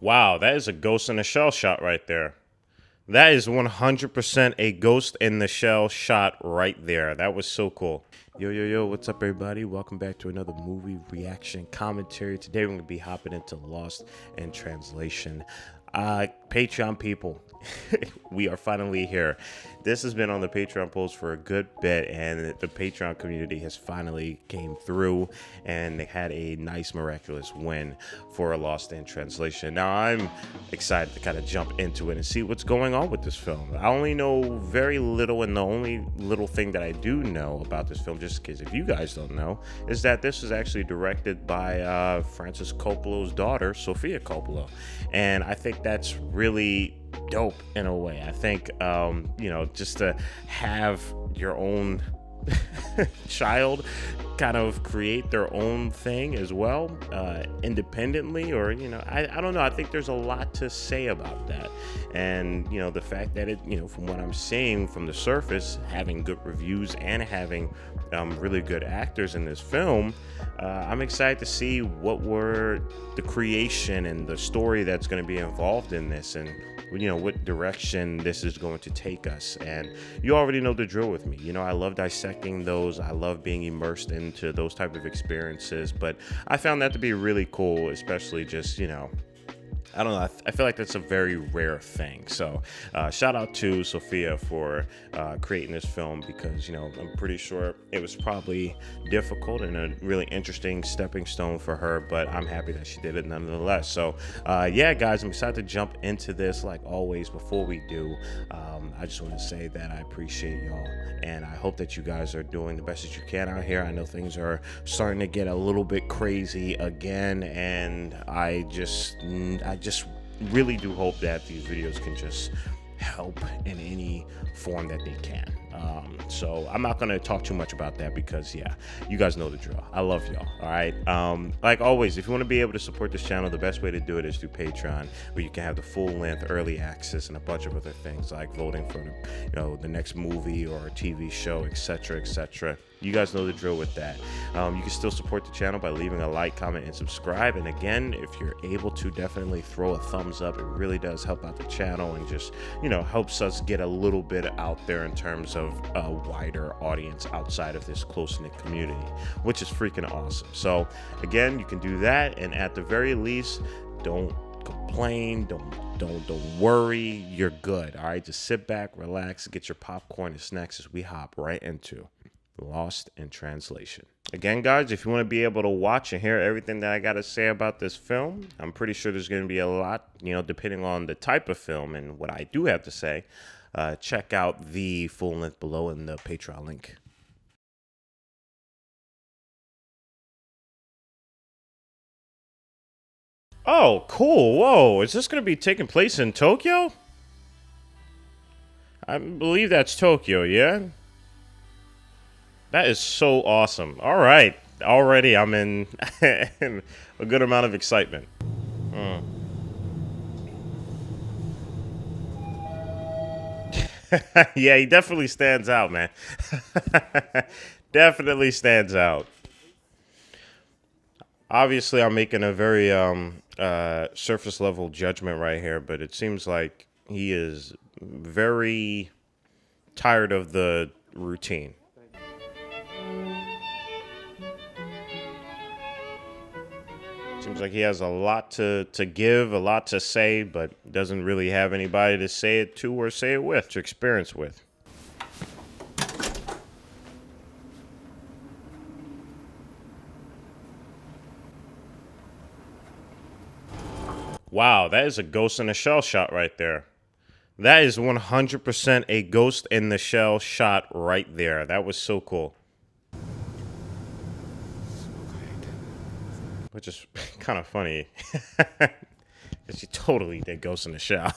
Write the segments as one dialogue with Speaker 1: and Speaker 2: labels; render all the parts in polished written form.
Speaker 1: Wow, that is a ghost in the shell shot right there. That is 100% a ghost in the shell shot right there. That was so cool. Yo, what's up, everybody? Welcome back to another movie reaction commentary. Today, we're going to be hopping into Lost in Translation. Patreon people, we are finally here. This has been on the Patreon post for a good bit, and the Patreon community has finally came through, and they had a nice, miraculous win for Lost in Translation. Now, I'm excited to kind of jump into it and see what's going on with this film. I only know very little, and the only little thing that I do know about this film, just in case if you guys don't know, is that this is actually directed by Francis Coppola's daughter, Sofia Coppola, and I think that's really dope in a way. I think just to have your own child kind of create their own thing as well, independently, or I don't know. I think there's a lot to say about that, and the fact that it, from what I'm seeing from the surface, having good reviews and having really good actors in this film, I'm excited to see what were the creation and the story that's going to be involved in this, and what direction this is going to take us. And you already know the drill with me. I love dissecting those. I love being immersed into those type of experiences. But I found that to be really cool, especially just, I don't know. I feel like that's a very rare thing. So shout out to Sophia for creating this film, because, I'm pretty sure it was probably difficult and a really interesting stepping stone for her, but I'm happy that she did it nonetheless. So yeah, guys, I'm excited to jump into this. Like always, before we do, I just want to say that I appreciate y'all, and I hope that you guys are doing the best that you can out here. I know things are starting to get a little bit crazy again, and I just really do hope that these videos can just help in any form that they can. So I'm not going to talk too much about that, because yeah, you guys know the drill. I love y'all. All right. Like always, if you want to be able to support this channel, the best way to do it is through Patreon, where you can have the full length early access and a bunch of other things like voting for the next movie or TV show, etc. You guys know the drill with that. You can still support the channel by leaving a like, comment, and subscribe. And again, if you're able to, definitely throw a thumbs up. It really does help out the channel, and just helps us get a little bit out there in terms of a wider audience outside of this close-knit community, which is freaking awesome. So again, you can do that, and at the very least, don't complain, don't worry, you're good. All right, just sit back, relax, get your popcorn and snacks as we hop right into Lost in Translation. Again, guys, if you want to be able to watch and hear everything that I got to say about this film, I'm pretty sure there's going to be a lot, depending on the type of film and what I do have to say. Check out the full length below in the Patreon link. Oh, cool. Whoa, is this going to be taking place in Tokyo? I believe that's Tokyo, yeah? That is so awesome. All right. Already I'm in, in a good amount of excitement. Yeah, he definitely stands out, man. Definitely stands out. Obviously, I'm making a very surface level judgment right here, but it seems like he is very tired of the routine. Seems like he has a lot to give, a lot to say, but doesn't really have anybody to say it to or say it with, to experience with. Wow, that is a ghost in the shell shot right there. That is 100% a ghost in the shell shot right there. That was so cool. Which is kind of funny. Because you totally did Ghost in the Shell.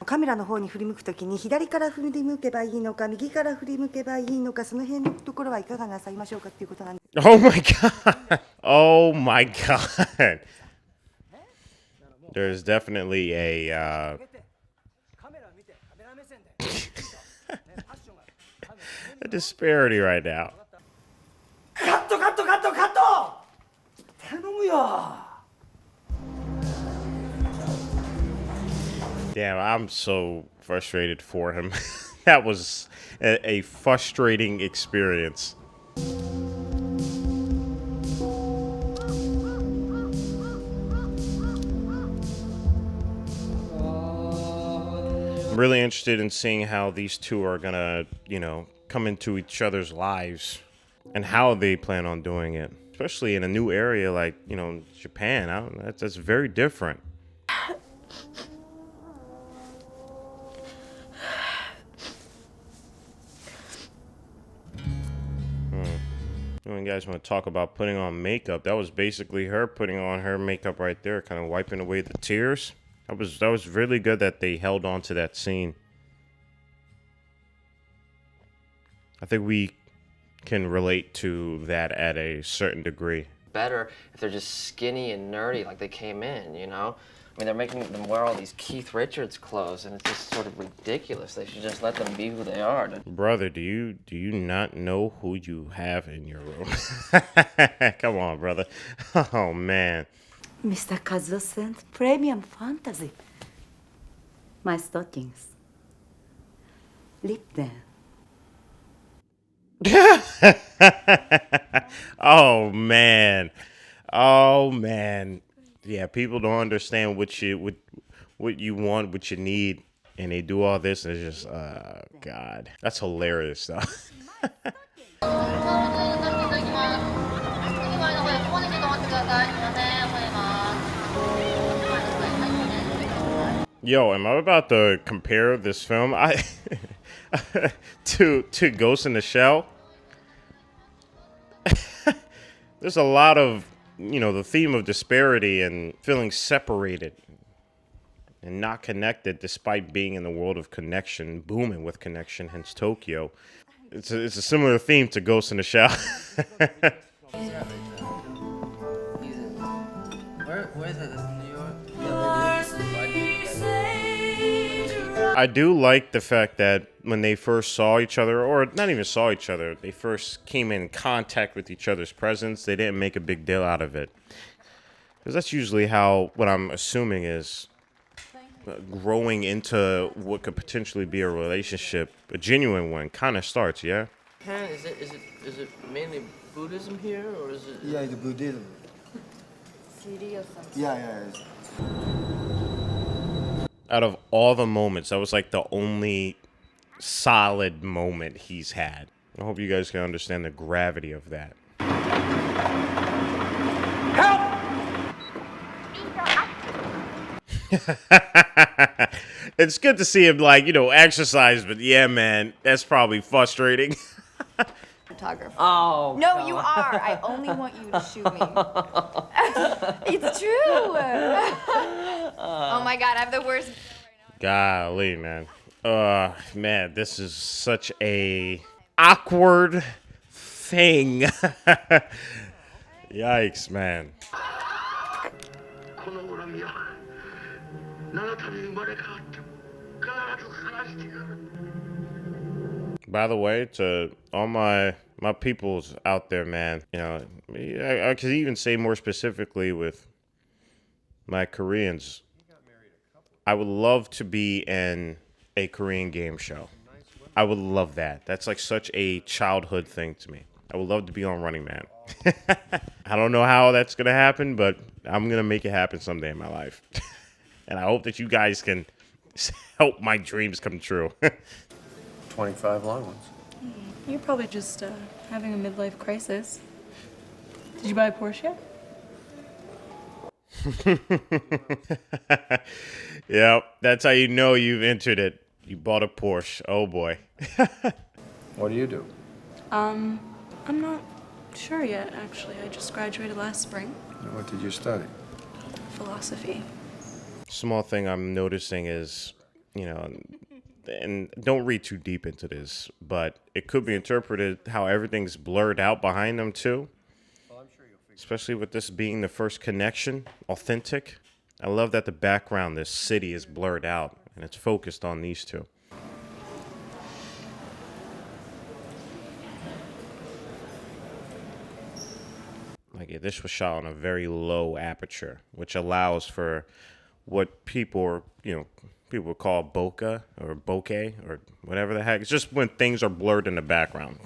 Speaker 2: カメラの方に振り向くときに左から振り向けばいいのか右から振り向けばいいのかその辺のところはいかがなさいましょうかっていうことなんです。
Speaker 1: Oh my god. Oh my god. There's definitely a a disparity right now.
Speaker 2: カットカットカットカット頼むよ。
Speaker 1: Damn, I'm so frustrated for him. That was a frustrating experience. I'm really interested in seeing how these two are gonna, come into each other's lives and how they plan on doing it, especially in a new area like, Japan. That's very different. You guys want to talk about putting on makeup? That was basically her putting on her makeup right there, kind of wiping away the tears. That was really good that they held on to that scene. I think we can relate to that at a certain degree.
Speaker 3: Better if they're just skinny and nerdy like they came in, you know? I mean, they're making them wear all these Keith Richards clothes, and it's just sort of ridiculous. They should just let them be who they are.
Speaker 1: Brother, do you not know who you have in your room? Come on, brother. Oh, man.
Speaker 2: Mr. Kazuo sent premium fantasy. My stockings. Lip them.
Speaker 1: Oh, man. Oh, man. Yeah, people don't understand what you want, what you need, and they do all this, and it's just, God. That's hilarious, though. Yo, am I about to compare this film to Ghost in the Shell? There's a lot of, the theme of disparity and feeling separated and not connected despite being in the world of connection, booming with connection, hence Tokyo. It's a similar theme to Ghost in the Shell.
Speaker 3: Where is it? This in New York?
Speaker 1: I do like the fact that when they first saw each other, or not even saw each other, they first came in contact with each other's presence, they didn't make a big deal out of it. Because that's usually how, what I'm assuming is, growing into what could potentially be a relationship, a genuine one, kind of starts, yeah?
Speaker 3: Is it mainly Buddhism here, or is it...
Speaker 4: Yeah, it's Buddhism. Yeah.
Speaker 1: Out of all the moments, that was like the only solid moment he's had. I hope you guys can understand the gravity of that. It's good to see him, exercise, but yeah, man, that's probably frustrating.
Speaker 5: Photographer.
Speaker 3: Oh,
Speaker 5: No,
Speaker 3: God.
Speaker 5: you are. I only want you to shoot me. It's true. Oh my God, I have the worst.
Speaker 1: Golly, man. Man, this is such a awkward thing. Yikes, man. By the way, to all my peoples out there, man, I could even say more specifically with my Koreans, I would love to be in a Korean game show. I would love that. That's like such a childhood thing to me. I would love to be on Running Man. I don't know how that's going to happen, but I'm going to make it happen someday in my life. And I hope that you guys can help my dreams come true.
Speaker 4: 25 long ones.
Speaker 6: You're probably just having a midlife crisis. Did you buy a Porsche yet?
Speaker 1: Yep, that's how you know you've entered it. You bought a Porsche. Oh boy.
Speaker 4: What do you do?
Speaker 6: I'm not sure yet, actually. I just graduated last spring.
Speaker 4: What did you study?
Speaker 6: Philosophy.
Speaker 1: Small thing I'm noticing is, and don't read too deep into this, but it could be interpreted how everything's blurred out behind them too. Especially with this being the first connection, authentic. I love that the background, this city, is blurred out and it's focused on these two. Like, this was shot on a very low aperture, which allows for what people people call bokeh or bokeh or whatever the heck. It's just when things are blurred in the background.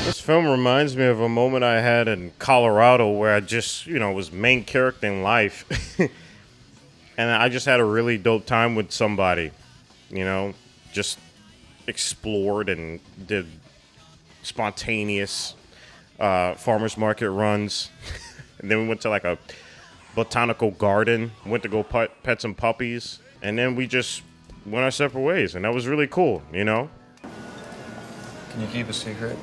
Speaker 1: This film reminds me of a moment I had in Colorado where I just, was main character in life. And I just had a really dope time with somebody, just explored and did spontaneous farmers market runs. And then we went to like a botanical garden, went to go pet some puppies. And then we just went our separate ways. And that was really cool,
Speaker 4: Can you keep a secret?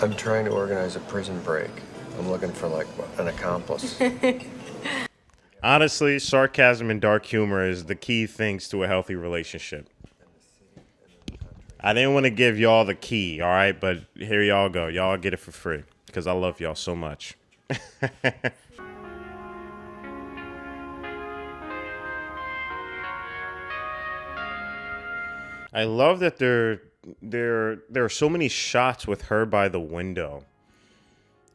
Speaker 4: I'm trying to organize a prison break. I'm looking for, like, an accomplice.
Speaker 1: Honestly, sarcasm and dark humor is the key things to a healthy relationship. I didn't want to give y'all the key, all right? But here y'all go. Y'all get it for free because I love y'all so much. I love that there are so many shots with her by the window.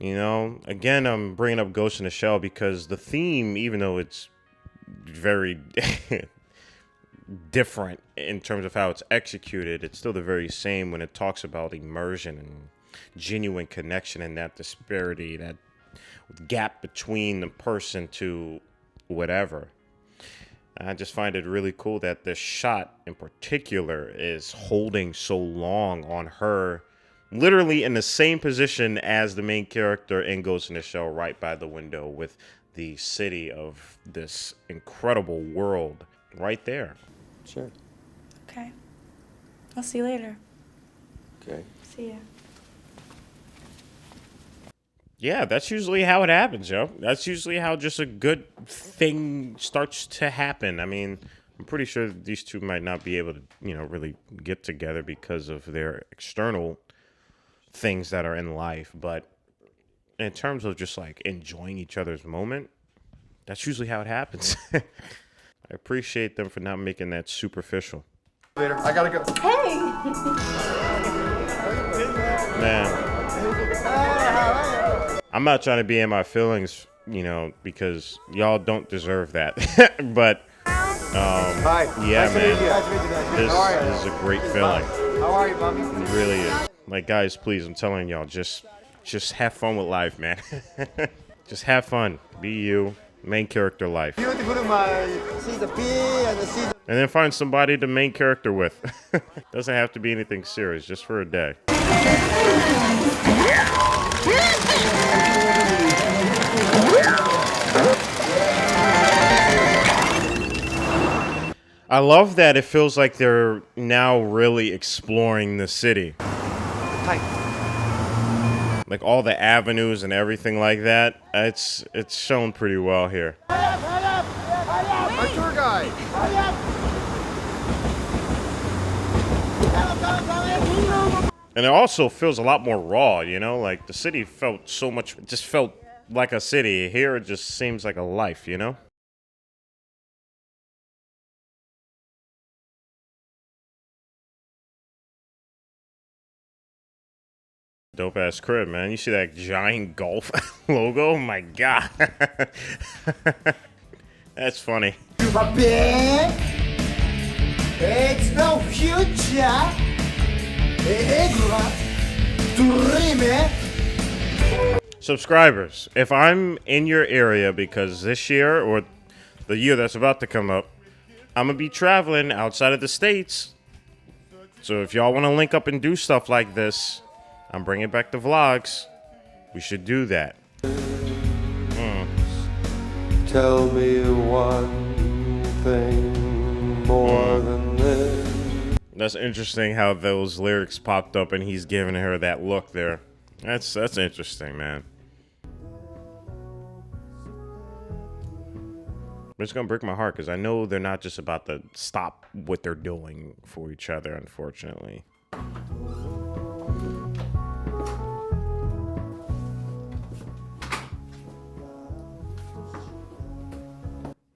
Speaker 1: Again, I'm bringing up Ghost in the Shell because the theme, even though it's very different in terms of how it's executed, it's still the very same when it talks about immersion and genuine connection and that disparity, that gap between the person to whatever. I just find it really cool that this shot in particular is holding so long on her, literally in the same position as the main character in Ghost in the Shell, right by the window with the city of this incredible world right there.
Speaker 4: Sure.
Speaker 6: Okay. I'll see you later.
Speaker 4: Okay.
Speaker 6: See ya.
Speaker 1: Yeah, that's usually how it happens, yo. That's usually how just a good thing starts to happen. I mean, I'm pretty sure these two might not be able to, really get together because of their external things that are in life. But in terms of just like enjoying each other's moment, that's usually how it happens. I appreciate them for not making that superficial.
Speaker 4: Later. I gotta go.
Speaker 1: Man, I'm not trying to be in my feelings, because y'all don't deserve that. But,
Speaker 4: Hi.
Speaker 1: yeah,
Speaker 4: Nice to
Speaker 1: man,
Speaker 4: meet you. Nice to meet you.
Speaker 1: this is a great feeling.
Speaker 4: How are you, Bobby?
Speaker 1: It really is. Like, guys, please, I'm telling y'all, just have fun with life, man. Just have fun. Be you. Main character life.
Speaker 7: Beautiful, see the bee and see the...
Speaker 1: And then find somebody to main character with. Doesn't have to be anything serious, just for a day. I love that it feels like they're now really exploring the city.
Speaker 7: Hi.
Speaker 1: Like all the avenues and everything like that. It's shown pretty well here.
Speaker 7: My tour guide.
Speaker 1: And it also feels a lot more raw, like the city felt it just felt like a city. Here it just seems like a life, Dope ass crib, man. You see that giant golf logo? Oh my god. That's funny.
Speaker 7: It's no future. Dream.
Speaker 1: Subscribers, if I'm in your area, because this year or the year that's about to come up, I'm gonna be traveling outside of the States. So if y'all want to link up and do stuff like this, I'm bringing back the vlogs. We should do that.
Speaker 4: Tell me one thing more than this.
Speaker 1: That's interesting how those lyrics popped up and he's giving her that look there. That's interesting, man. It's gonna break my heart because I know they're not just about to stop what they're doing for each other, unfortunately.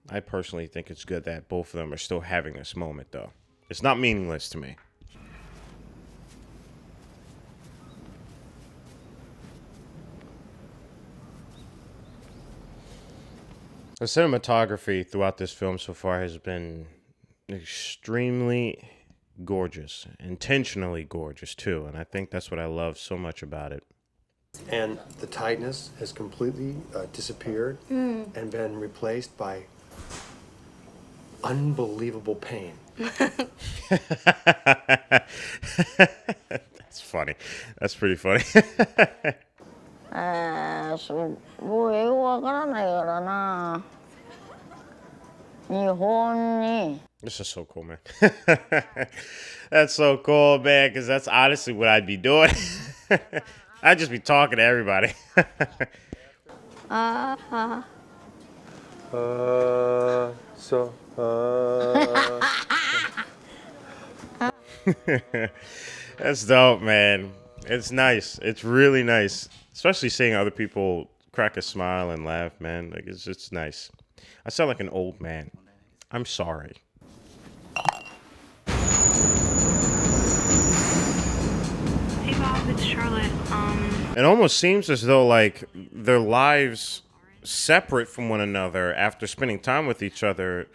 Speaker 1: I personally think it's good that both of them are still having this moment, though. It's not meaningless to me. The cinematography throughout this film so far has been extremely gorgeous, intentionally gorgeous too, and I think that's what I love so much about it.
Speaker 4: And the tightness has completely disappeared and been replaced by unbelievable pain.
Speaker 1: That's funny. That's pretty funny.
Speaker 8: すごい英語わからないからな。日本に。
Speaker 1: This is so cool, man. That's so cool, man, because that's honestly what I'd be doing. I'd just be talking to everybody. That's dope, man. It's nice. It's really nice. Especially seeing other people crack a smile and laugh, man. Like, it's just nice. I sound like an old man. I'm sorry.
Speaker 9: Hey Bob, it's Charlotte.
Speaker 1: It almost seems as though, like, their lives separate from one another after spending time with each other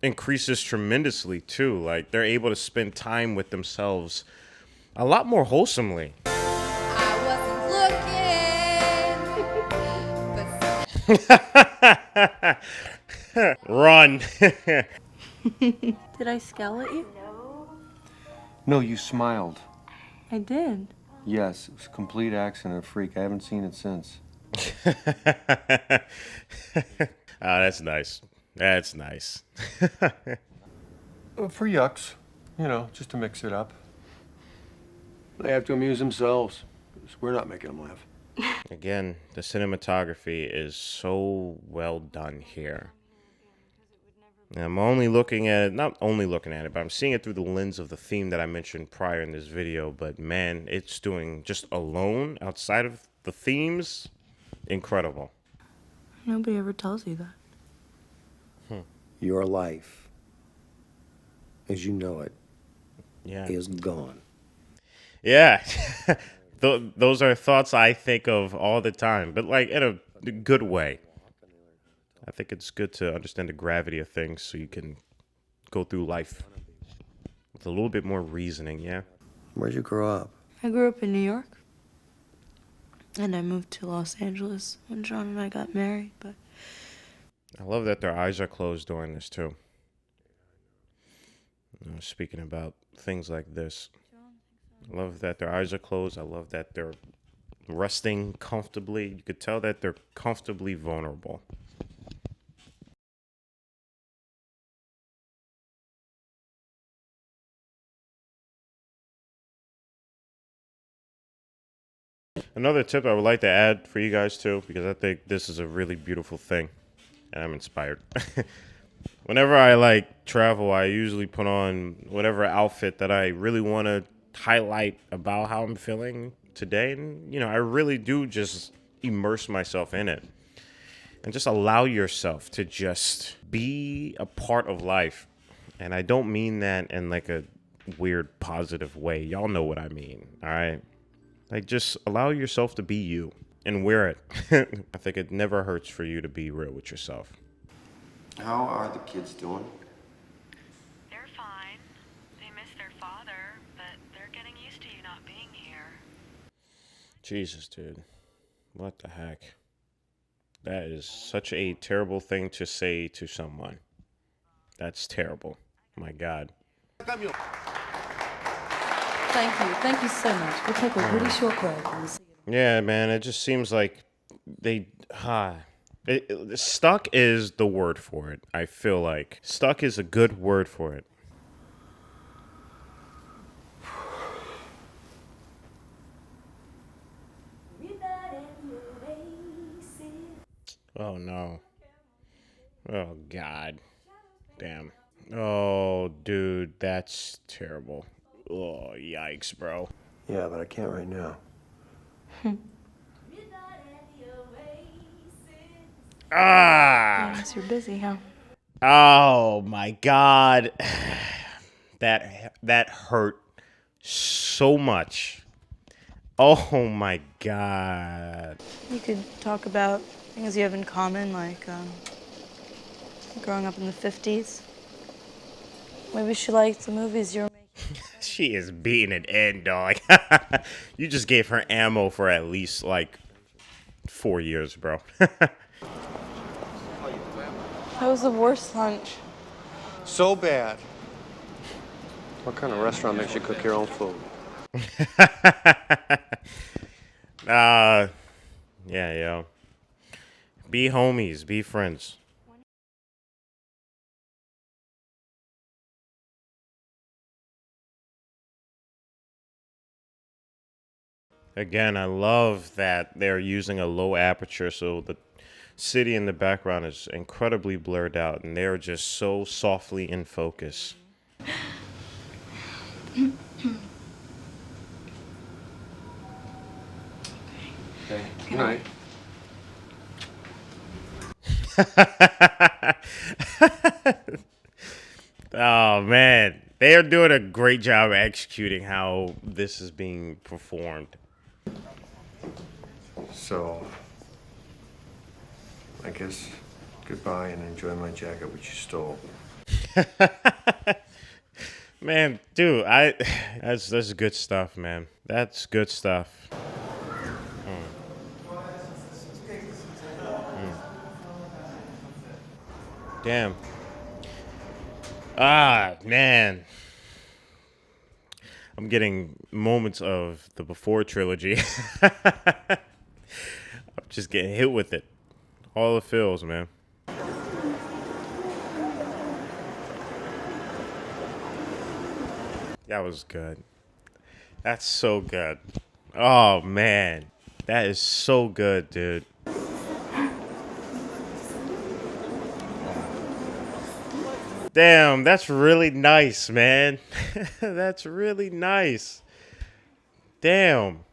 Speaker 1: increases tremendously, too. Like, they're able to spend time with themselves a lot more wholesomely. Run.
Speaker 6: Did I scowl at you?
Speaker 4: No, you smiled.
Speaker 6: I did.
Speaker 4: Yes, it was a complete accident, freak. I haven't seen it since.
Speaker 1: Oh, that's nice. That's nice.
Speaker 4: For yucks, just to mix it up. They have to amuse themselves, 'cause we're not making them laugh.
Speaker 1: Again, the cinematography is so well done here. And I'm only looking at it, not only looking at it, but I'm seeing it through the lens of the theme that I mentioned prior in this video. But man, it's doing just alone, outside of the themes, incredible.
Speaker 6: Nobody ever tells you that.
Speaker 10: Your life, as you know it,
Speaker 1: Yeah.
Speaker 10: is gone.
Speaker 1: Yeah. Those are thoughts I think of all the time, but like in a good way. I think it's good to understand the gravity of things so you can go through life with a little bit more reasoning, yeah?
Speaker 10: Where'd you grow up?
Speaker 6: I grew up in New York. And I moved to Los Angeles when John and I got married, but
Speaker 1: I love that their eyes are closed during this, too. Speaking about things like this, I love that their eyes are closed. I love that they're resting comfortably. You could tell that they're comfortably vulnerable. Another tip I would like to add for you guys too, because I think this is a really beautiful thing, and I'm inspired. Whenever I like travel, I usually put on whatever outfit that I really want to highlight about how I'm feeling today, and I really do just immerse myself in it, and just allow yourself to just be a part of life. And I don't mean that in like a weird positive way. Y'all know what I mean, all right? Like, just allow yourself to be you and wear it. I think it never hurts for you to be real with yourself.
Speaker 4: How are the kids doing?
Speaker 9: They're fine. They miss their father, but they're getting used to you not being here.
Speaker 1: Jesus, dude. What the heck? That is such a terrible thing to say to someone. That's terrible. My God.
Speaker 6: Thank you so much. We'll take a really short break. We'll see you.
Speaker 1: Yeah, man, it just seems like stuck is the word for it. I feel like stuck is a good word for it. Oh no. Oh God. Damn. Oh, dude, that's terrible. Oh, yikes, bro.
Speaker 4: Yeah, but I can't right now.
Speaker 1: Ah!
Speaker 6: Yes, you're busy, huh?
Speaker 1: Oh my God. That hurt so much. Oh my God.
Speaker 6: You could talk about things you have in common, like growing up in the 50s. Maybe she liked the movies you were making.
Speaker 1: She is beating it in, dog. You just gave her ammo for at least, like, 4 years, bro.
Speaker 6: That was the worst lunch.
Speaker 10: So bad.
Speaker 4: What kind of restaurant makes you cook your own food?
Speaker 1: Yeah, yo. Be homies, be friends. Again, I love that they're using a low aperture, so the city in the background is incredibly blurred out, and they're just so softly in focus.
Speaker 4: Okay. Good night.
Speaker 1: Oh man, they are doing a great job executing how this is being performed.
Speaker 4: So, I guess goodbye and enjoy my jacket, which you stole.
Speaker 1: Man, dude, that's good stuff, man. That's good stuff. Damn. Ah, man. I'm getting moments of the Before trilogy. I'm just getting hit with it. All the feels, man. That was good. That's so good. Oh, man. That is so good, dude. Damn, that's really nice, man. That's really nice. Damn.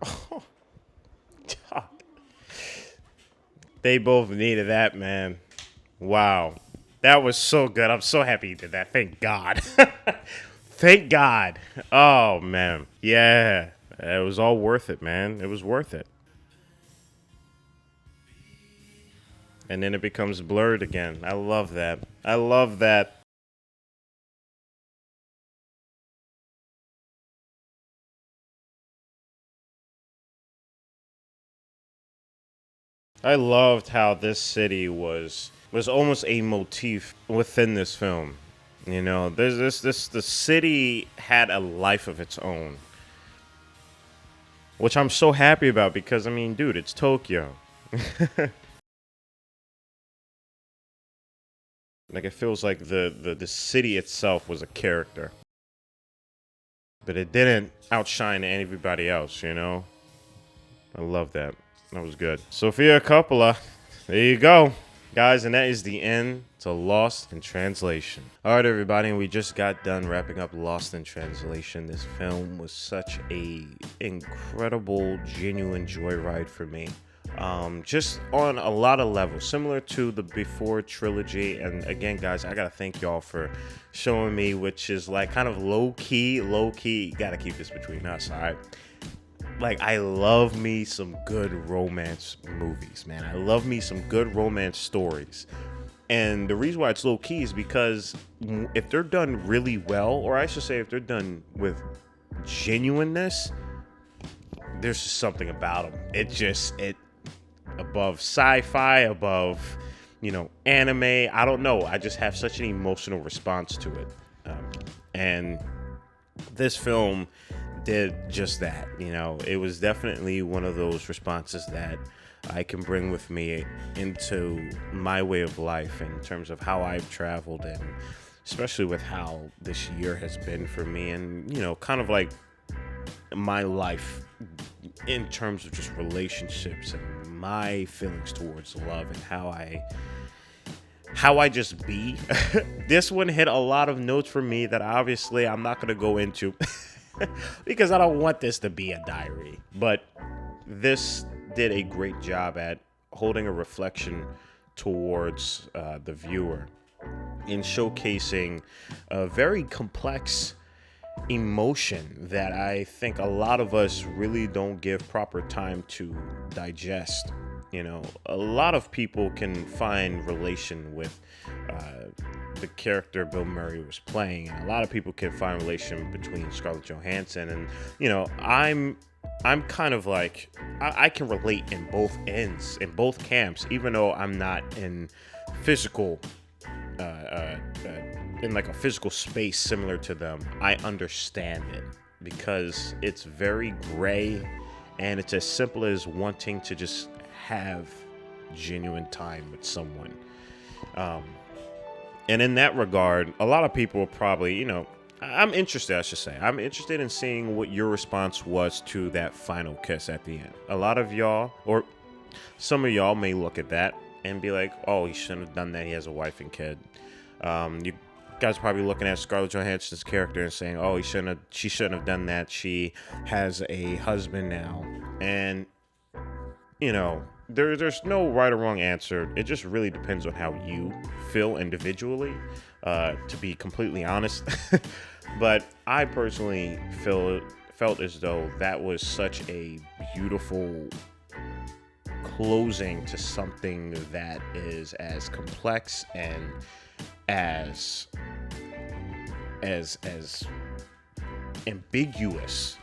Speaker 1: Oh, God. They both needed that, man. Wow. That was so good. I'm so happy you did that. Thank God. Thank God. Oh, man. Yeah. It was all worth it, man. It was worth it. And then it becomes blurred again. I love that. I love that. I loved how this city was almost a motif within this film. You know, there's the city had a life of its own, which I'm so happy about because I mean, dude, it's Tokyo. Like it feels like the city itself was a character, but it didn't outshine everybody else. You know, I love that. That was good. Sofia Coppola, there you go. Guys, and that is the end to Lost in Translation. All right, everybody, and we just got done wrapping up Lost in Translation. This film was such a incredible, genuine joyride for me. Just on a lot of levels, similar to the Before trilogy. And again, guys, I gotta thank y'all for showing me, which is like kind of low-key. Gotta keep this between us, all right? Like, I love me some good romance movies, man. I love me some good romance stories. And the reason why it's low key is because if they're done really well, or I should say if they're done with genuineness, there's just something about them. It above sci-fi, above, anime. I don't know. I just have such an emotional response to it. And this film did just that. It was definitely one of those responses that I can bring with me into my way of life in terms of how I've traveled, and especially with how this year has been for me, and kind of like my life in terms of just relationships and my feelings towards love and how I just be. This one hit a lot of notes for me that obviously I'm not going to go into because I don't want this to be a diary. But this did a great job at holding a reflection towards the viewer in showcasing a very complex emotion that I think a lot of us really don't give proper time to digest. You know, a lot of people can find relation with the character Bill Murray was playing, and a lot of people can find relation between Scarlett Johansson, and you know, I'm kind of like I can relate in both ends, in both camps, even though I'm not in physical in like a physical space similar to them. I understand it because it's very gray, and it's as simple as wanting to just have genuine time with someone. And in that regard, a lot of people will probably, you know, I'm interested, I should say. I'm interested in seeing what your response was to that final kiss at the end. A lot of y'all, or some of y'all may look at that and be like, oh, he shouldn't have done that. He has a wife and kid. You guys are probably looking at Scarlett Johansson's character and saying, oh, she shouldn't have done that. She has a husband now. And, you know, there's no right or wrong answer. It just really depends on how you feel individually, to be completely honest. But I personally felt as though that was such a beautiful closing to something that is as complex and as ambiguous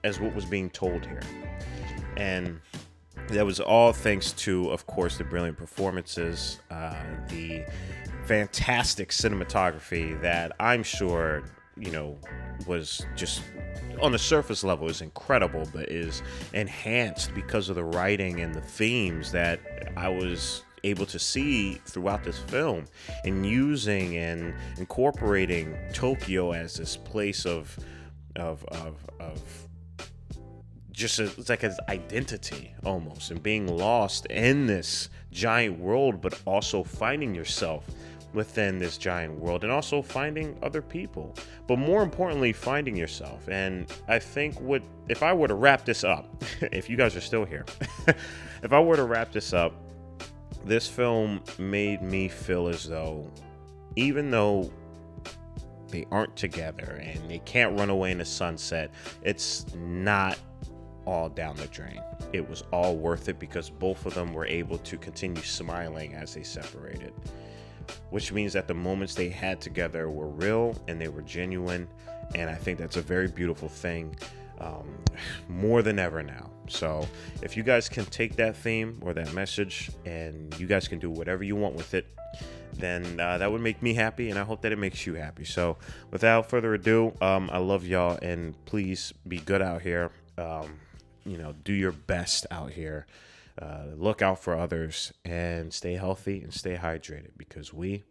Speaker 1: as what was being told here. And that was all thanks to, of course, the brilliant performances, the fantastic cinematography that I'm sure, you know, was just on the surface level is incredible, but is enhanced because of the writing and the themes that I was able to see throughout this film, and using and incorporating Tokyo as this place of just it's like his identity almost, and being lost in this giant world, but also finding yourself within this giant world, and also finding other people, but more importantly, finding yourself. And I think if I were to wrap this up, if you guys are still here, if I were to wrap this up, this film made me feel as though, even though they aren't together and they can't run away in the sunset, it's not all down the drain. It was all worth it because both of them were able to continue smiling as they separated, which means that the moments they had together were real and they were genuine. And I think that's a very beautiful thing, more than ever now. So if you guys can take that theme or that message and you guys can do whatever you want with it, then that would make me happy, and I hope that it makes you happy. So without further ado, I love y'all, and please be good out here. You know, do your best out here. Look out for others, and stay healthy and stay hydrated, because we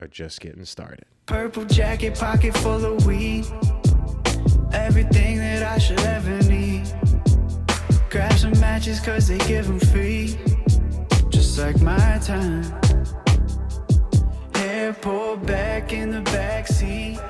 Speaker 1: are just getting started.
Speaker 11: Purple jacket, pocket full of weed. Everything that I should ever need. Grab some matches cause they give them free. Just like my time. Hair pulled back in the backseat.